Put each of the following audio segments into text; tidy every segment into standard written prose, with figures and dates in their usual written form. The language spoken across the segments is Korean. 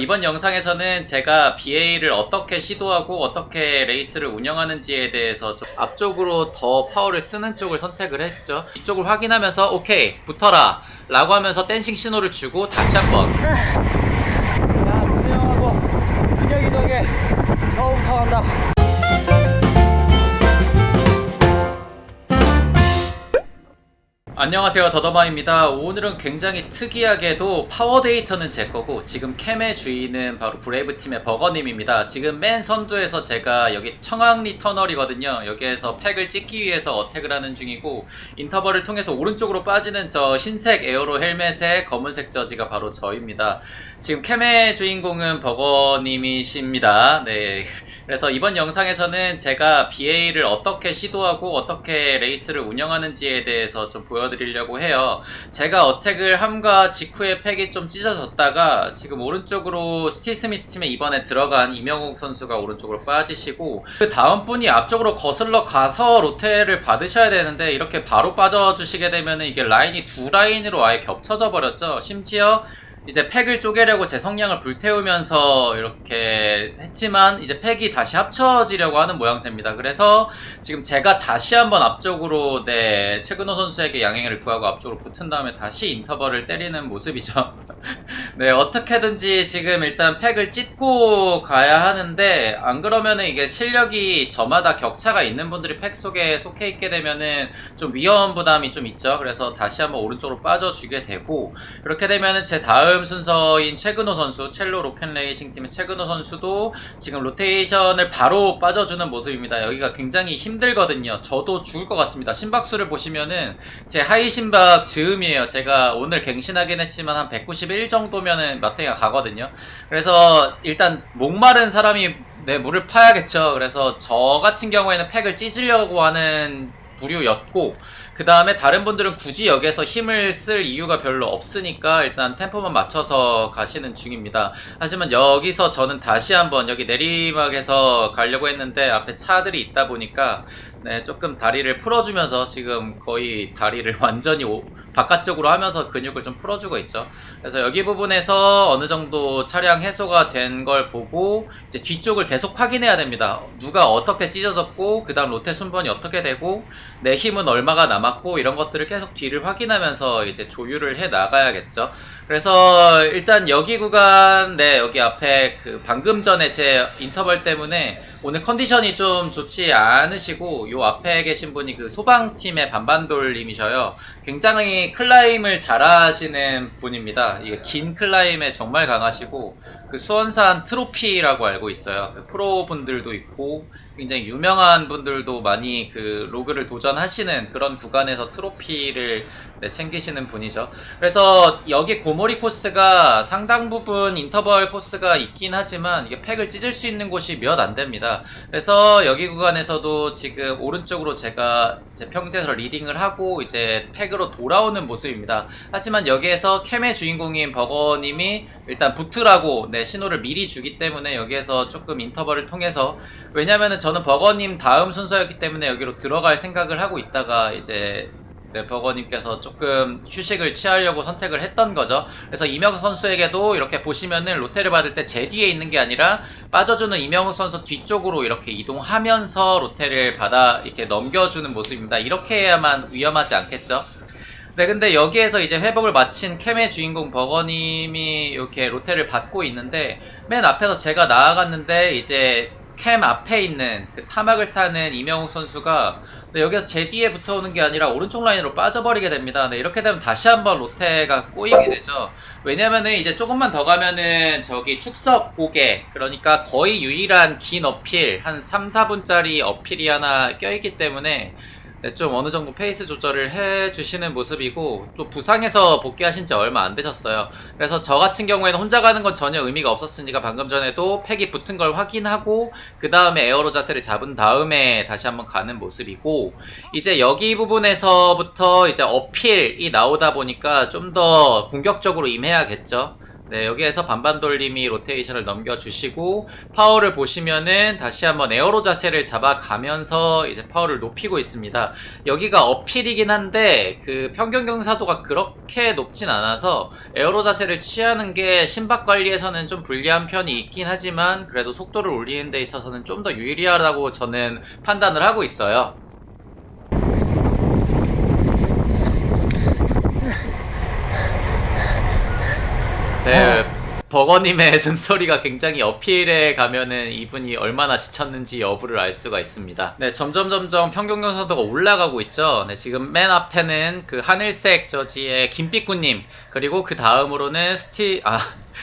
이번 영상에서는 제가 BA를 어떻게 시도하고 어떻게 레이스를 운영하는지에 대해서 좀 앞쪽으로 더 파워를 쓰는 쪽을 선택을 했죠. 이쪽을 확인하면서 오케이 붙어라 라고 하면서 댄싱 신호를 주고 다시 한번 야, 문우 형하고 민혁이 덕에 겨우부터 간다. 안녕하세요, 더더마입니다. 오늘은 굉장히 특이하게도 파워 데이터는 제 거고 지금 캠의 주인은 바로 브레이브팀의 버거님입니다. 지금 맨 선두에서 제가 여기 청학리 터널이거든요. 여기에서 팩을 찍기 위해서 어택을 하는 중이고 인터벌을 통해서 오른쪽으로 빠지는 저 흰색 에어로 헬멧의 검은색 저지가 바로 저입니다. 지금 캠의 주인공은 버거님이십니다. 네. 그래서 이번 영상에서는 제가 BA를 어떻게 시도하고 어떻게 레이스를 운영하는지에 대해서 좀 보여드리려고 해요. 제가 어택을 함과 직후에 팩이 좀 찢어졌다가 지금 오른쪽으로 스티브 스미스 팀에 이번에 들어간 이명욱 선수가 오른쪽으로 빠지시고 그 다음 분이 앞쪽으로 거슬러 가서 로테를 받으셔야 되는데 이렇게 바로 빠져주시게 되면 이게 라인이 두 라인으로 아예 겹쳐져 버렸죠. 심지어 이제 팩을 쪼개려고 제 성량을 불태우면서 이렇게 했지만 이제 팩이 다시 합쳐지려고 하는 모양새입니다. 그래서 지금 제가 다시 한번 앞쪽으로 최근호 선수에게 양행을 구하고 앞쪽으로 붙은 다음에 다시 인터벌을 때리는 모습이죠. 네, 어떻게든지 지금 일단 팩을 찢고 가야 하는데 안 그러면은 이게 실력이 저마다 격차가 있는 분들이 팩 속에 속해 있게 되면은 좀 위험 부담이 좀 있죠. 그래서 다시 한번 오른쪽으로 빠져주게 되고 그렇게 되면은 제 다음 순서인 최근호 선수, 첼로 로켓레이싱 팀의 최근호 선수도 지금 로테이션을 바로 빠져주는 모습입니다. 여기가 굉장히 힘들거든요. 저도 죽을 것 같습니다. 심박수를 보시면은 제 하이 심박 즈음이에요. 제가 오늘 갱신하긴 했지만 한 191 정도면은 마탱이가 가거든요. 그래서 일단 목마른 사람이 물을 파야겠죠. 그래서 저 같은 경우에는 팩을 찢으려고 하는 부류였고 그 다음에 다른 분들은 굳이 여기서 힘을 쓸 이유가 별로 없으니까 일단 템포만 맞춰서 가시는 중입니다. 하지만 여기서 저는 다시 한번 여기 내리막에서 가려고 했는데 앞에 차들이 있다 보니까 조금 다리를 풀어주면서 지금 거의 다리를 완전히 바깥쪽으로 하면서 근육을 좀 풀어주고 있죠. 그래서 여기 부분에서 어느 정도 차량 해소가 된 걸 보고 이제 뒤쪽을 계속 확인해야 됩니다. 누가 어떻게 찢어졌고 그 다음 로테 순번이 어떻게 되고 내 힘은 얼마가 남았고 이런 것들을 계속 뒤를 확인하면서 이제 조율을 해 나가야겠죠. 그래서 일단 여기 구간 여기 앞에 그 방금 전에 제 인터벌 때문에 오늘 컨디션이 좀 좋지 않으시고 요 앞에 계신 분이 그 소방팀의 반반돌님이셔요. 굉장히 클라임을 잘하시는 분입니다. 이게 긴 클라임에 정말 강하시고 그 수원산 트로피라고 알고 있어요. 그 프로 분들도 있고 굉장히 유명한 분들도 많이 그 로그를 도전하시는 그런 구간에서 트로피를 챙기시는 분이죠. 그래서 여기 고모리 코스가 상당 부분 인터벌 코스가 있긴 하지만 이게 팩을 찢을 수 있는 곳이 몇 안 됩니다. 그래서 여기 구간에서도 지금 오른쪽으로 제가 제 평지에서 리딩을 하고 이제 팩으로 돌아오는 모습입니다. 하지만 여기에서 캠의 주인공인 버거님이 일단 붙으라고 신호를 미리 주기 때문에 여기에서 조금 인터벌을 통해서 왜냐면은 저는 버거님 다음 순서였기 때문에 여기로 들어갈 생각을 하고 있다가 이제 버거님께서 조금 휴식을 취하려고 선택을 했던 거죠. 그래서 이명욱 선수에게도 이렇게 보시면은 로테를 받을 때 제 뒤에 있는 게 아니라 빠져주는 이명욱 선수 뒤쪽으로 이렇게 이동하면서 로테를 받아 이렇게 넘겨주는 모습입니다. 이렇게 해야만 위험하지 않겠죠. 근데 여기에서 이제 회복을 마친 캠의 주인공 버거님이 이렇게 로테를 받고 있는데 맨 앞에서 제가 나아갔는데 이제 캠 앞에 있는 그 타막을 타는 이명욱 선수가 여기서 제 뒤에 붙어오는 게 아니라 오른쪽 라인으로 빠져버리게 됩니다. 이렇게 되면 다시 한번 로테가 꼬이게 되죠. 왜냐면은 이제 조금만 더 가면은 저기 축석 고개 그러니까 거의 유일한 긴 어필 한 3, 4분짜리 어필이 하나 껴있기 때문에 좀 어느 정도 페이스 조절을 해주시는 모습이고 또 부상에서 복귀하신 지 얼마 안 되셨어요. 그래서 저 같은 경우에는 혼자 가는 건 전혀 의미가 없었으니까 방금 전에도 팩이 붙은 걸 확인하고 그 다음에 에어로 자세를 잡은 다음에 다시 한번 가는 모습이고 이제 여기 부분에서부터 이제 어필이 나오다 보니까 좀 더 공격적으로 임해야겠죠. 네, 여기에서 반반 돌림이 로테이션을 넘겨주시고 파워를 보시면은 다시 한번 에어로 자세를 잡아가면서 이제 파워를 높이고 있습니다. 여기가 어필이긴 한데 그 평균 경사도가 그렇게 높진 않아서 에어로 자세를 취하는 게 심박 관리에서는 좀 불리한 편이 있긴 하지만 그래도 속도를 올리는 데 있어서는 좀 더 유리하다고 저는 판단을 하고 있어요. 네, 버거님의 숨소리가 굉장히 어필에 가면은 이분이 얼마나 지쳤는지 여부를 알 수가 있습니다. 네, 점점 평균 경사도가 올라가고 있죠. 네, 지금 맨 앞에는 그 하늘색 저지의 김삐꾸님, 그리고 그 다음으로는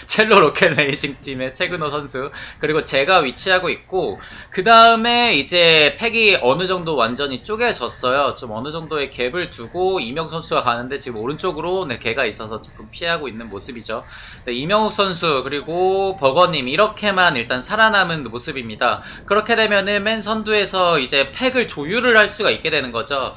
첼로 로켓 레이싱 팀의 최근호 선수, 그리고 제가 위치하고 있고, 그 다음에 이제 팩이 어느 정도 완전히 쪼개졌어요. 좀 어느 정도의 갭을 두고 이명 선수가 가는데 지금 오른쪽으로 네, 걔가 있어서 조금 피하고 있는 모습이죠. 네, 이명욱 선수 그리고 버거님 이렇게만 일단 살아남은 모습입니다. 그렇게 되면은 맨 선두에서 이제 팩을 조율을 할 수가 있게 되는 거죠.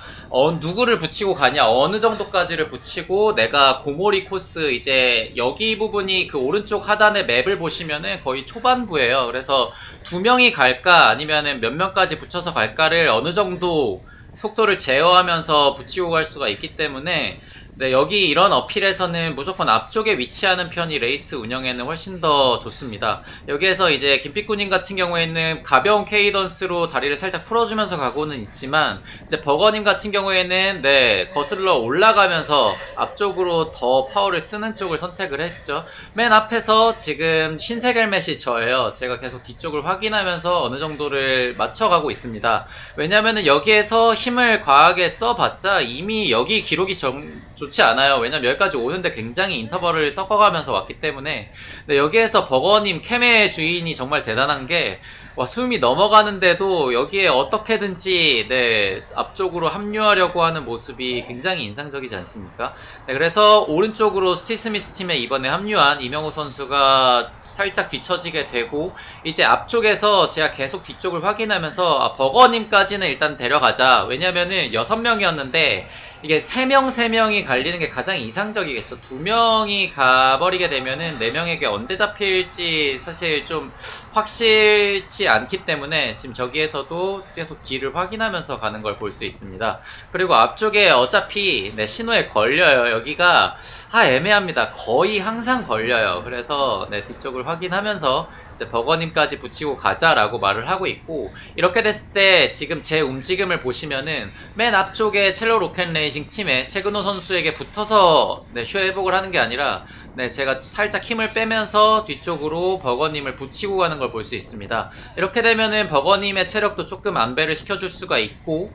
누구를 붙이고 가냐, 어느 정도까지를 붙이고, 내가 고모리 코스 이제 여기 부분이 그 오른쪽 하단의 맵을 보시면은 거의 초반부예요. 그래서 두 명이 갈까 아니면은 몇 명까지 붙여서 갈까를 어느 정도 속도를 제어하면서 붙이고 갈 수가 있기 때문에 네, 여기 이런 어필에서는 무조건 앞쪽에 위치하는 편이 레이스 운영에는 훨씬 더 좋습니다. 여기에서 이제 김삐꾸님 같은 경우에는 가벼운 케이던스로 다리를 살짝 풀어주면서 가고는 있지만 이제 버거님 같은 경우에는 네, 거슬러 올라가면서 앞쪽으로 더 파워를 쓰는 쪽을 선택을 했죠. 맨 앞에서 지금 흰색 헬멧이 저예요. 제가 계속 뒤쪽을 확인하면서 어느 정도를 맞춰가고 있습니다. 왜냐면은 여기에서 힘을 과하게 써봤자 이미 여기 기록이 좋지 않아요. 왜냐면 여기까지 오는데 굉장히 인터벌을 섞어가면서 왔기 때문에. 근데 여기에서 버거님 캠의 주인이 정말 대단한 게 와, 숨이 넘어가는데도 여기에 어떻게든지 네, 앞쪽으로 합류하려고 하는 모습이 굉장히 인상적이지 않습니까? 네, 그래서 오른쪽으로 스티스미스 팀에 이번에 합류한 이명호 선수가 살짝 뒤처지게 되고 이제 앞쪽에서 제가 계속 뒤쪽을 확인하면서 버거님까지는 일단 데려가자. 왜냐면은 6명이었는데 이게 3명이 갈리는 게 가장 이상적이겠죠. 2명이 가버리게 되면은 4명에게 언제 잡힐지 사실 좀 확실치 않기 때문에 지금 저기에서도 계속 뒤를 확인하면서 가는 걸 볼 수 있습니다. 그리고 앞쪽에 어차피 네, 신호에 걸려요. 여기가 애매합니다. 거의 항상 걸려요. 그래서 네, 뒤쪽을 확인하면서 이제 버거님까지 붙이고 가자라고 말을 하고 있고, 이렇게 됐을 때 지금 제 움직임을 보시면은 맨 앞쪽에 첼로 로켓 레이싱 팀의 최근호 선수에게 붙어서 네, 슈 회복을 하는 게 아니라 네, 제가 살짝 힘을 빼면서 뒤쪽으로 버거님을 붙이고 가는 걸 볼 수 있습니다. 이렇게 되면은 버거님의 체력도 조금 안배를 시켜줄 수가 있고,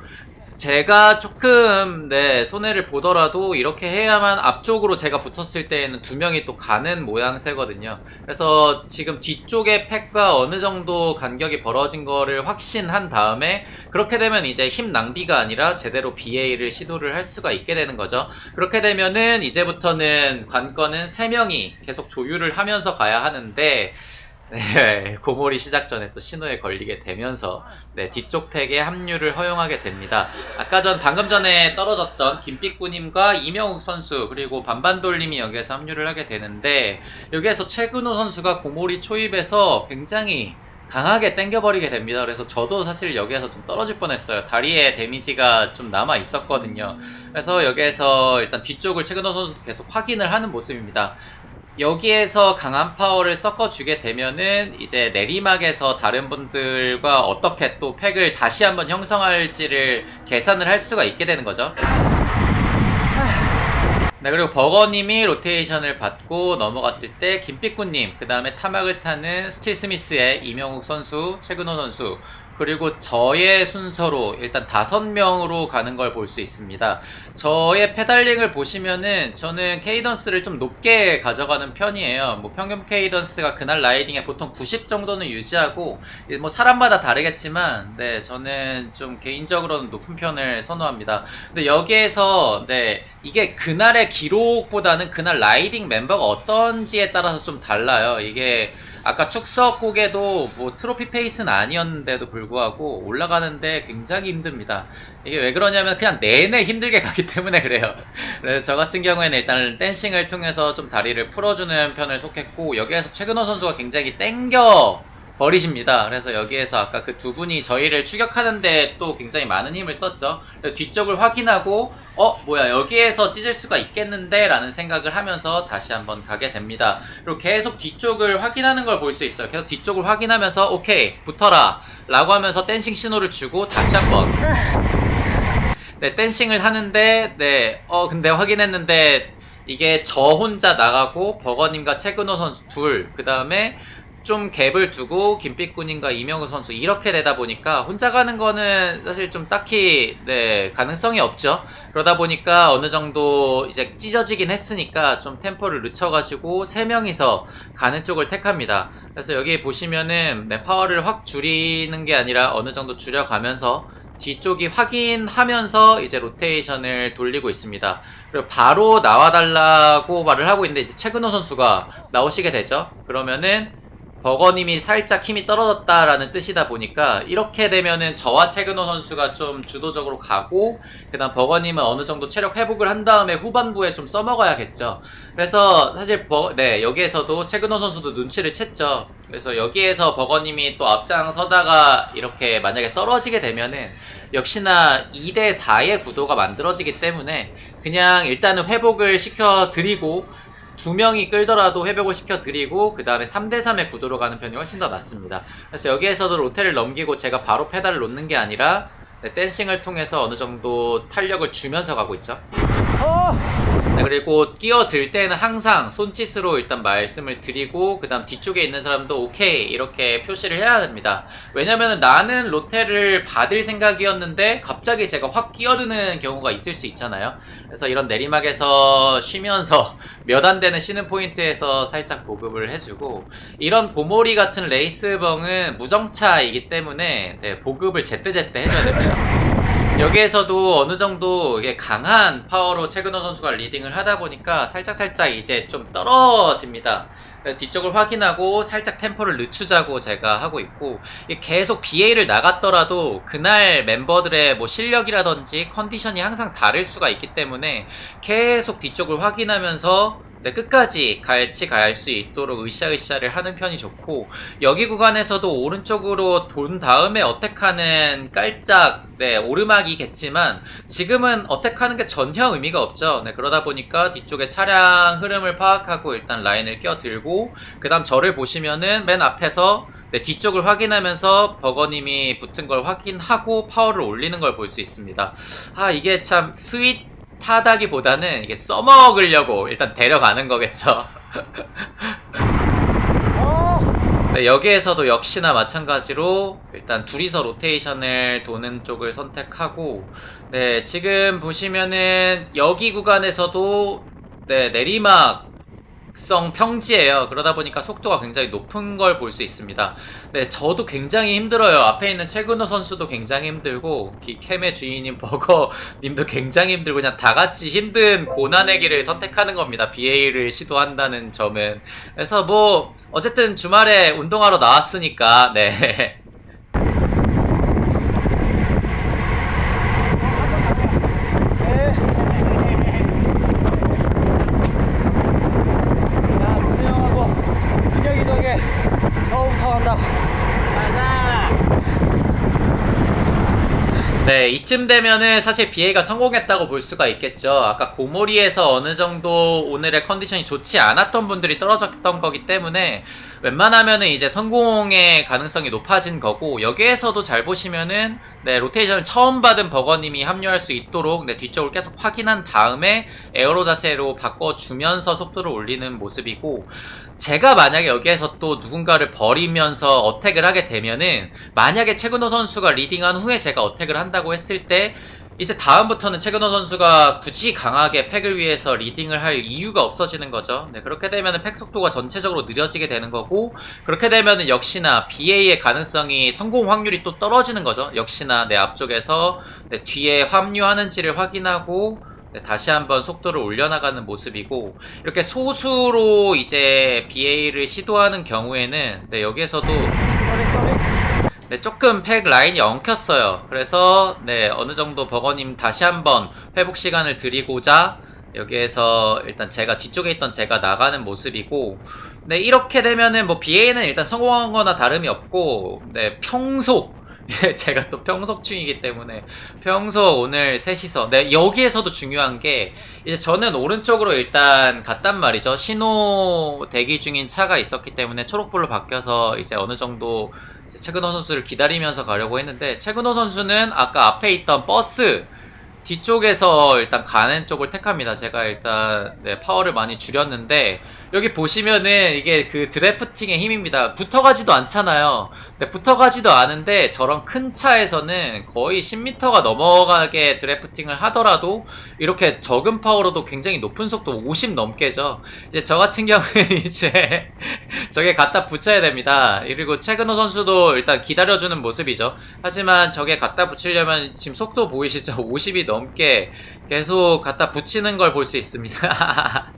제가 조금 네, 손해를 보더라도 이렇게 해야만 앞쪽으로 제가 붙었을 때에는 2명이 또 가는 모양새거든요. 그래서 지금 뒤쪽에 팩과 어느 정도 간격이 벌어진 거를 확신한 다음에 그렇게 되면 이제 힘 낭비가 아니라 제대로 BA를 시도를 할 수가 있게 되는 거죠. 그렇게 되면은 이제부터는 관건은 3명이 계속 조율을 하면서 가야 하는데 네, 고몰이 시작 전에 또 신호에 걸리게 되면서 네, 뒤쪽 팩에 합류를 허용하게 됩니다. 방금 전에 떨어졌던 김삐꾸님과 이명욱 선수 그리고 반반돌림이 여기에서 합류를 하게 되는데, 여기에서 최근호 선수가 고몰이 초입에서 굉장히 강하게 땡겨버리게 됩니다. 그래서 저도 사실 여기에서 좀 떨어질 뻔했어요. 다리에 데미지가 좀 남아 있었거든요. 그래서 여기에서 일단 뒤쪽을 최근호 선수도 계속 확인을 하는 모습입니다. 여기에서 강한 파워를 섞어주게 되면은 이제 내리막에서 다른 분들과 어떻게 또 팩을 다시 한번 형성할지를 계산을 할 수가 있게 되는 거죠. 네, 그리고 버거님이 로테이션을 받고 넘어갔을 때 김삐꾸님, 그 다음에 타막을 타는 스틸 스미스의 이명욱 선수, 최근호 선수, 그리고 저의 순서로 일단 5명으로 가는 걸 볼 수 있습니다. 저의 페달링을 보시면은 저는 케이던스를 좀 높게 가져가는 편이에요. 뭐 평균 케이던스가 그날 라이딩에 보통 90 정도는 유지하고, 뭐 사람마다 다르겠지만 네, 저는 좀 개인적으로는 높은 편을 선호합니다. 근데 여기에서 네, 이게 그날의 기록보다는 그날 라이딩 멤버가 어떤지에 따라서 좀 달라요. 이게 아까 축석곡에도 뭐 트로피 페이스는 아니었는데도 불구하고 올라가는데 굉장히 힘듭니다. 이게 왜 그러냐면 그냥 내내 힘들게 가기 때문에 그래요. 그래서 저 같은 경우에는 일단 댄싱을 통해서 좀 다리를 풀어주는 편을 속했고, 여기에서 최근호 선수가 굉장히 땡겨 버리십니다. 그래서 여기에서 아까 그 두 분이 저희를 추격하는데 또 굉장히 많은 힘을 썼죠. 그래서 뒤쪽을 확인하고 뭐야 여기에서 찢을 수가 있겠는데 라는 생각을 하면서 다시 한번 가게 됩니다. 그리고 계속 뒤쪽을 확인하는 걸 볼 수 있어요. 계속 뒤쪽을 확인하면서 오케이 붙어라 라고 하면서 댄싱 신호를 주고 다시 한번 네, 댄싱을 하는데 근데 확인했는데 이게 저 혼자 나가고 버거님과 최근호 선수 둘, 그 다음에 좀 갭을 두고 김빛군인과 이명우 선수 이렇게 되다 보니까 혼자 가는 거는 사실 좀 딱히 가능성이 없죠. 그러다 보니까 어느 정도 이제 찢어지긴 했으니까 좀 템포를 늦춰가지고 세 명이서 가는 쪽을 택합니다. 그래서 여기 보시면은 파워를 확 줄이는 게 아니라 어느 정도 줄여가면서 뒤쪽이 확인하면서 이제 로테이션을 돌리고 있습니다. 그리고 바로 나와달라고 말을 하고 있는데 이제 최근호 선수가 나오시게 되죠. 그러면은 버거님이 살짝 힘이 떨어졌다라는 뜻이다 보니까 이렇게 되면은 저와 최근호 선수가 좀 주도적으로 가고, 그 다음 버거님은 어느 정도 체력 회복을 한 다음에 후반부에 좀 써먹어야겠죠. 그래서 사실 여기에서도 최근호 선수도 눈치를 챘죠. 그래서 여기에서 버거님이 또 앞장서다가 이렇게 만약에 떨어지게 되면은 역시나 2대4의 구도가 만들어지기 때문에 그냥 일단은 회복을 시켜드리고, 두 명이 끌더라도 회복을 시켜드리고 그 다음에 3대3의 구도로 가는 편이 훨씬 더 낫습니다. 그래서 여기에서도 로테를 넘기고 제가 바로 페달을 놓는 게 아니라 댄싱을 통해서 어느 정도 탄력을 주면서 가고 있죠. 그리고 끼어들 때는 항상 손짓으로 일단 말씀을 드리고 그 다음 뒤쪽에 있는 사람도 오케이 이렇게 표시를 해야 됩니다. 왜냐면 나는 로테를 받을 생각이었는데 갑자기 제가 확 끼어드는 경우가 있을 수 있잖아요. 그래서 이런 내리막에서 쉬면서 몇 안 되는 쉬는 포인트에서 살짝 보급을 해주고, 이런 고모리 같은 레이스벙은 무정차이기 때문에 보급을 제때제때 해줘야 됩니다. 여기에서도 어느 정도 이게 강한 파워로 최근호 선수가 리딩을 하다 보니까 살짝 이제 좀 떨어집니다. 뒤쪽을 확인하고 살짝 템포를 늦추자고 제가 하고 있고, 계속 BA를 나갔더라도 그날 멤버들의 뭐 실력이라든지 컨디션이 항상 다를 수가 있기 때문에 계속 뒤쪽을 확인하면서 끝까지 같이 갈 수 있도록 으쌰으쌰를 하는 편이 좋고, 여기 구간에서도 오른쪽으로 돈 다음에 어택하는 깔짝 오르막이겠지만 지금은 어택하는 게 전혀 의미가 없죠. 그러다 보니까 뒤쪽에 차량 흐름을 파악하고 일단 라인을 껴들고, 그 다음 저를 보시면은 맨 앞에서 뒤쪽을 확인하면서 버거님이 붙은 걸 확인하고 파워를 올리는 걸 볼 수 있습니다. 이게 참 스윗하다기보다는 이게 써먹으려고 일단 데려가는 거겠죠. 여기에서도 역시나 마찬가지로 일단 둘이서 로테이션을 도는 쪽을 선택하고, 지금 보시면은 여기 구간에서도 내리막성 평지예요. 그러다 보니까 속도가 굉장히 높은 걸 볼 수 있습니다. 저도 굉장히 힘들어요. 앞에 있는 최근호 선수도 굉장히 힘들고 캠의 주인인 버거님도 굉장히 힘들고, 그냥 다 같이 힘든 고난의 길을 선택하는 겁니다. BA를 시도한다는 점은. 그래서 뭐 어쨌든 주말에 운동하러 나왔으니까 이쯤 되면은 사실 BA가 성공했다고 볼 수가 있겠죠. 아까 고모리에서 어느 정도 오늘의 컨디션이 좋지 않았던 분들이 떨어졌던 거기 때문에 웬만하면은 이제 성공의 가능성이 높아진 거고, 여기에서도 잘 보시면은 로테이션을 처음 받은 버거님이 합류할 수 있도록 뒤쪽을 계속 확인한 다음에 에어로 자세로 바꿔주면서 속도를 올리는 모습이고, 제가 만약에 여기에서 또 누군가를 버리면서 어택을 하게 되면은, 만약에 최근호 선수가 리딩한 후에 제가 어택을 한다고 했을 때 이제 다음부터는 최근호 선수가 굳이 강하게 팩을 위해서 리딩을 할 이유가 없어지는 거죠. 그렇게 되면은 팩 속도가 전체적으로 느려지게 되는 거고, 그렇게 되면은 역시나 BA의 가능성이 성공 확률이 또 떨어지는 거죠. 역시나 내 앞쪽에서 뒤에 합류하는지를 확인하고 네, 다시 한번 속도를 올려나가는 모습이고, 이렇게 소수로 이제 BA를 시도하는 경우에는, 네, 여기에서도, 쏘리 쏘리. 네, 조금 팩 라인이 엉켰어요. 그래서, 네, 어느 정도 버거님 다시 한번 회복 시간을 드리고자, 여기에서 일단 제가 뒤쪽에 있던 제가 나가는 모습이고, 네, 이렇게 되면은 뭐 BA는 일단 성공한 거나 다름이 없고, 네, 평속. 예, 제가 또 평속충이기 때문에 평소 오늘 셋이서 네 여기에서도 중요한 게 이제 저는 오른쪽으로 일단 갔단 말이죠. 신호 대기 중인 차가 있었기 때문에 초록불로 바뀌어서 이제 어느 정도 이제 최근호 선수를 기다리면서 가려고 했는데 최근호 선수는 아까 앞에 있던 버스 뒤쪽에서 일단 가는 쪽을 택합니다. 제가 일단 네, 파워를 많이 줄였는데 여기 보시면은 이게 그 드래프팅의 힘입니다. 붙어가지도 않잖아요. 네, 붙어가지도 않은데 저런 큰 차에서는 거의 10m가 넘어가게 드래프팅을 하더라도 이렇게 적은 파워로도 굉장히 높은 속도 50 넘게죠. 이제 저 같은 경우에는 이제 저게 갖다 붙여야 됩니다. 그리고 최근호 선수도 일단 기다려주는 모습이죠. 하지만 저게 갖다 붙이려면 지금 속도 보이시죠? 50이 넘게 계속 갖다 붙이는 걸 볼 수 있습니다.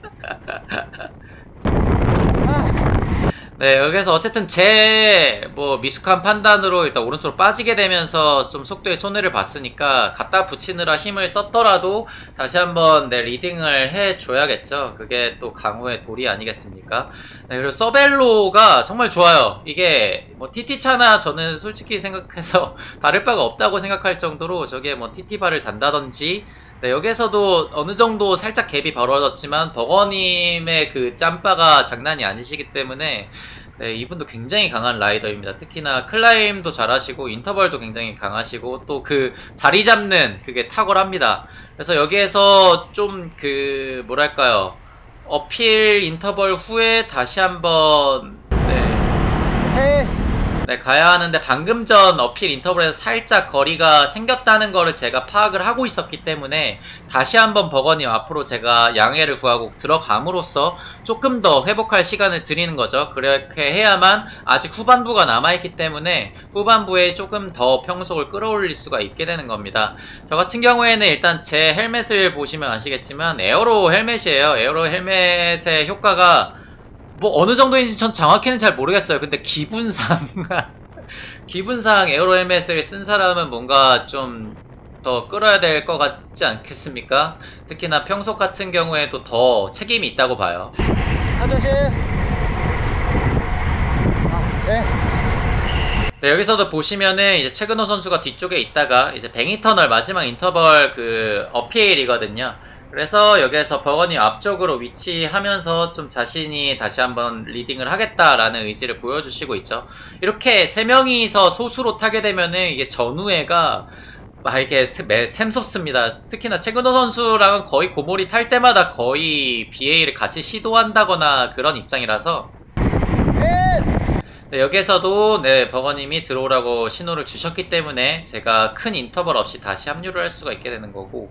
네, 여기서 어쨌든 제 뭐 미숙한 판단으로 일단 오른쪽으로 빠지게 되면서 좀 속도에 손해를 봤으니까 갖다 붙이느라 힘을 썼더라도 다시 한번 네, 리딩을 해줘야겠죠. 그게 또 강호의 도리 아니겠습니까? 네, 그리고 서벨로가 정말 좋아요. 이게 뭐 TT차나 저는 솔직히 생각해서 다를 바가 없다고 생각할 정도로 저게 뭐 TT바를 단다든지 네, 여기에서도 어느 정도 살짝 갭이 벌어졌지만 버거님의 그 짬바가 장난이 아니시기 때문에 네, 이분도 굉장히 강한 라이더입니다. 특히나 클라임도 잘하시고 인터벌도 굉장히 강하시고 또 그 자리 잡는 그게 탁월합니다. 그래서 여기에서 좀 그 뭐랄까요 어필 인터벌 후에 다시 한번 네, 오케이. 네, 가야 하는데 방금 전 어필 인터벌에서 살짝 거리가 생겼다는 거를 제가 파악을 하고 있었기 때문에 다시 한번 버거님 앞으로 제가 양해를 구하고 들어감으로써 조금 더 회복할 시간을 드리는 거죠. 그렇게 해야만 아직 후반부가 남아있기 때문에 후반부에 조금 더 평속을 끌어올릴 수가 있게 되는 겁니다. 저 같은 경우에는 일단 제 헬멧을 보시면 아시겠지만 에어로 헬멧이에요. 에어로 헬멧의 효과가 뭐 어느 정도인지 전 정확히는 잘 모르겠어요. 근데 기분상 기분상 에어로 헬멧을 쓴 사람은 뭔가 좀 더 끌어야 될 것 같지 않겠습니까? 특히나 평소 같은 경우에도 더 책임이 있다고 봐요. 차 조심. 네. 네, 여기서도 보시면은 이제 최근호 선수가 뒤쪽에 있다가 이제 뱅이터널 마지막 인터벌 그 어필이거든요. 그래서 여기에서 버거님 앞쪽으로 위치하면서 좀 자신이 다시 한번 리딩을 하겠다라는 의지를 보여주시고 있죠. 이렇게 세 명이서 소수로 타게 되면은 이게 전우회가 막 이게 샘솟습니다. 특히나 최근호 선수랑은 거의 고몰이 탈 때마다 거의 BA를 같이 시도한다거나 그런 입장이라서 네, 여기에서도 네, 버거님이 들어오라고 신호를 주셨기 때문에 제가 큰 인터벌 없이 다시 합류를 할 수가 있게 되는 거고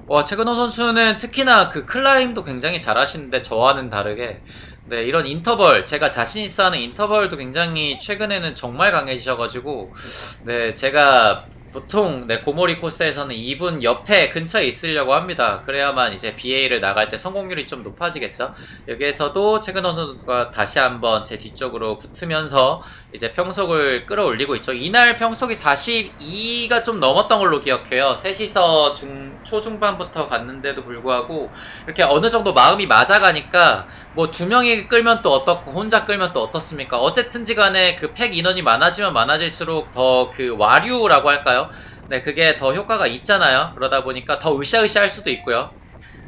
와, 최근호 선수는 특히나 그 클라임도 굉장히 잘하시는데 저와는 다르게 네, 이런 인터벌 제가 자신 있어 하는 인터벌도 굉장히 최근에는 정말 강해지셔가지고 네, 제가 보통 네, 고모리 코스에서는 이분 옆에 근처에 있으려고 합니다. 그래야만 이제 BA를 나갈 때 성공률이 좀 높아지겠죠. 여기에서도 최근호 선수가 다시 한번 제 뒤쪽으로 붙으면서 이제 평속을 끌어올리고 있죠. 이날 평속이 42가 좀 넘었던 걸로 기억해요. 셋이서 초중반부터 갔는데도 불구하고 이렇게 어느 정도 마음이 맞아가니까 뭐 두 명이 끌면 또 어떻고 혼자 끌면 또 어떻습니까? 어쨌든지 간에 그 팩 인원이 많아지면 많아질수록 더 그 와류라고 할까요? 네, 그게 더 효과가 있잖아요. 그러다 보니까 더 으쌰으쌰 할 수도 있고요.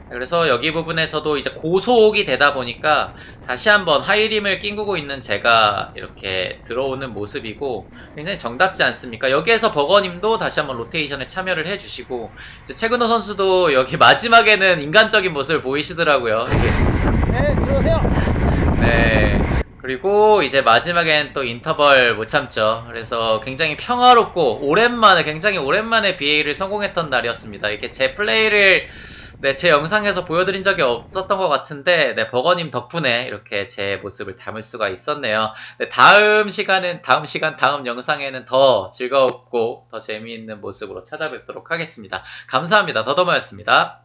그래서 여기 부분에서도 이제 고속이 되다 보니까 다시 한번 하이림을 낑구고 있는 제가 이렇게 들어오는 모습이고 굉장히 정답지 않습니까? 여기에서 버거님도 다시 한번 로테이션에 참여를 해주시고 이제 최근호 선수도 여기 마지막에는 인간적인 모습을 보이시더라고요. 네, 들어오세요. 네. 그리고 이제 마지막엔 또 인터벌 못 참죠. 그래서 굉장히 평화롭고 오랜만에 굉장히 오랜만에 BA를 성공했던 날이었습니다. 이렇게 제 플레이를 네, 제 영상에서 보여드린 적이 없었던 것 같은데, 네, 버거님 덕분에 이렇게 제 모습을 담을 수가 있었네요. 네, 다음 영상에는 더 즐겁고 더 재미있는 모습으로 찾아뵙도록 하겠습니다. 감사합니다. 더더머였습니다.